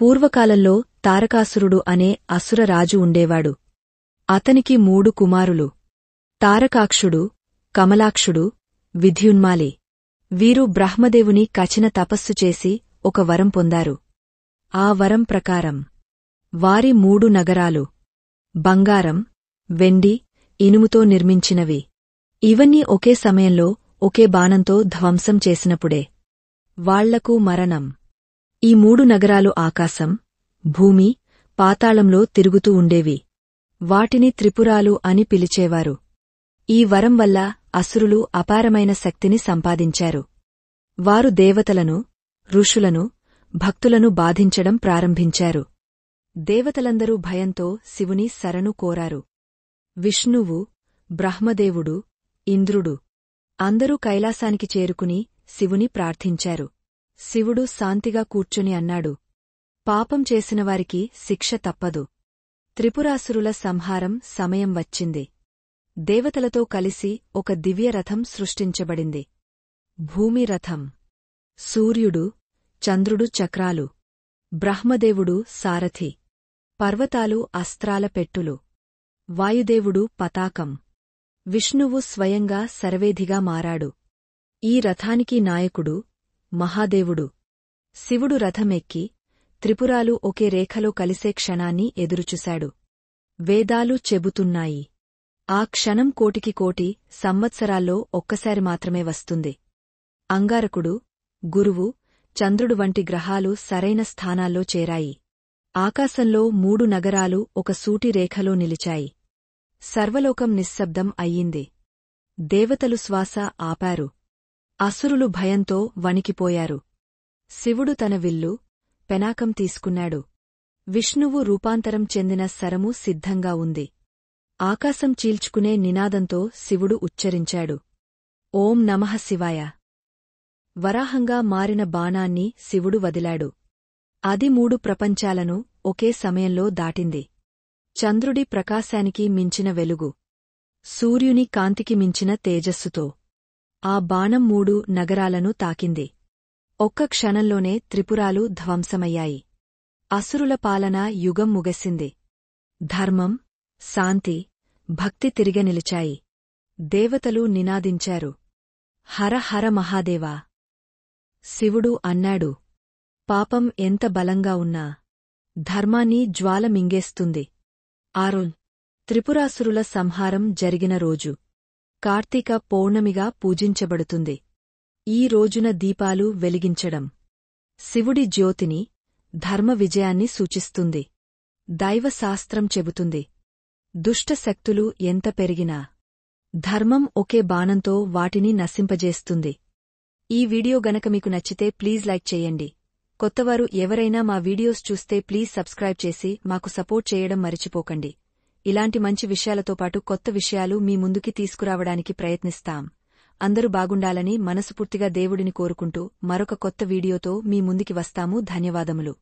పూర్వకాలంలో తారకాసురుడు అనే అసుర రాజు ఉండేవాడు. అతనికి 3 కుమారులు. తారకాక్షుడు, కమలాక్షుడు, విద్యున్మాలి. వీరు బ్రహ్మదేవుని కఠిన తపస్సు చేసి ఒక వరం పొందారు. ఆ వరం ప్రకారం వారి 3 నగరాలు బంగారం, వెండి, ఇనుముతో నిర్మించినవి. ఇవన్నీ ఒకే సమయంలో ఒకే బాణంతో ధ్వంసం చేసినప్పుడే వాళ్లకు మరణం. ఈ 3 నగరాలు ఆకాశం, భూమి, పాతాళంలో తిరుగుతూ ఉండేవి. వాటిని త్రిపురాలు అని పిలిచేవారు. ఈ వరం వల్ల అసురులు అపారమైన శక్తిని సంపాదించారు. వారు దేవతలను, ఋషులను, భక్తులను బాధించడం ప్రారంభించారు. దేవతలందరూ భయంతో శివుని శరణు కోరారు. విష్ణువు, బ్రహ్మదేవుడు, ఇంద్రుడు అందరూ కైలాసానికి చేరుకుని శివుని ప్రార్థించారు. శివుడు శాంతిగా కూర్చుని అన్నాడు, పాపం చేసినవారికి శిక్ష తప్పదు. త్రిపురాసురుల సంహారం సమయం వచ్చింది. దేవతలతో కలిసి ఒక దివ్యరథం సృష్టించబడింది. భూమి రథం. సూర్యుడు, చంద్రుడు చక్రాలు, బ్రహ్మదేవుడు సారథి, పర్వతాలు అస్త్రాల పెట్టులు, వాయుదేవుడు పతాకం, విష్ణువు స్వయంగా శరవేధిగా మారాడు. ఈ రథానికి నాయకుడు మహాదేవుడు. శివుడు రథమెక్కి త్రిపురాలు ఒకే రేఖలో కలిసే క్షణాన్ని ఎదురుచూశాడు. వేదాలు చెబుతున్నాయి, ఆ క్షణం కోటికి కోటి సంవత్సరాల్లో ఒక్కసారి మాత్రమే వస్తుంది. అంగారకుడు, గురువు, చంద్రుడు వంటి గ్రహాలు సరైన స్థానాల్లో చేరాయి. ఆకాశంలో 3 నగరాలు ఒక సూటి రేఖలో నిలిచాయి. సర్వలోకం నిశ్శబ్దం అయ్యింది. దేవతలు శ్వాస ఆపారు. అసురులు భయంతో వణికిపోయారు. శివుడు తన విల్లు, పెనాకం తీసుకున్నాడు. విష్ణువు రూపాంతరం చెందిన శరము సిద్ధంగా ఉంది. ఆకాశం చీల్చుకునే నినాదంతో శివుడు ఉచ్చరించాడు, ఓం నమః శివాయ. వరాహంగా మారిన బాణాన్ని శివుడు వదిలాడు. అది 3 ప్రపంచాలను ఒకే సమయంలో దాటింది. చంద్రుడి ప్రకాశానికి మించిన వెలుగు, సూర్యుని కాంతికి మించిన తేజస్సుతో ఆ బాణం 3 నగరాలను తాకింది. ఒక్క క్షణంలోనే త్రిపురాలు ధ్వంసమయ్యాయి. అసురుల పాలన యుగం ముగిసింది. ధర్మం, శాంతి, భక్తి తిరిగ నిలిచాయి. దేవతలు నినాదించారు, హర హర మహాదేవా. శివుడు అన్నాడు, పాపం ఎంత బలంగా ఉన్నా ధర్మాన్ని జ్వాల మింగేస్తుంది. ఆరోల్ త్రిపురాసురుల సంహారం జరిగిన రోజు కార్తీక పౌర్ణమిగా పూజించబడుతుంది. ఈ రోజున దీపాలు వెలిగించడం శివుడి జ్యోతిని, ధర్మ విజయాన్ని సూచిస్తుంది. దైవశాస్త్రం చెబుతుంది, దుష్టశక్తులు ఎంత పెరిగినా ధర్మం ఒకే బాణంతో వాటిని నశింపజేస్తుంది. ఈ వీడియో గనక మీకు నచ్చితే ప్లీజ్ లైక్ చేయండి. కొత్తవారు ఎవరైనా మా వీడియోస్ చూస్తే ప్లీజ్ సబ్స్క్రైబ్ చేసి మాకు సపోర్ట్ చేయడం మరిచిపోకండి. ఇలాంటి మంచి విషయాలతో పాటు కొత్త విషయాలు మీ ముందుకి తీసుకురావడానికి ప్రయత్నిస్తాం. అందరూ బాగుండాలని మనస్ఫూర్తిగా దేవుడిని కోరుకుంటూ మరొక కొత్త వీడియోతో మీ ముందుకి వస్తాము. ధన్యవాదములు.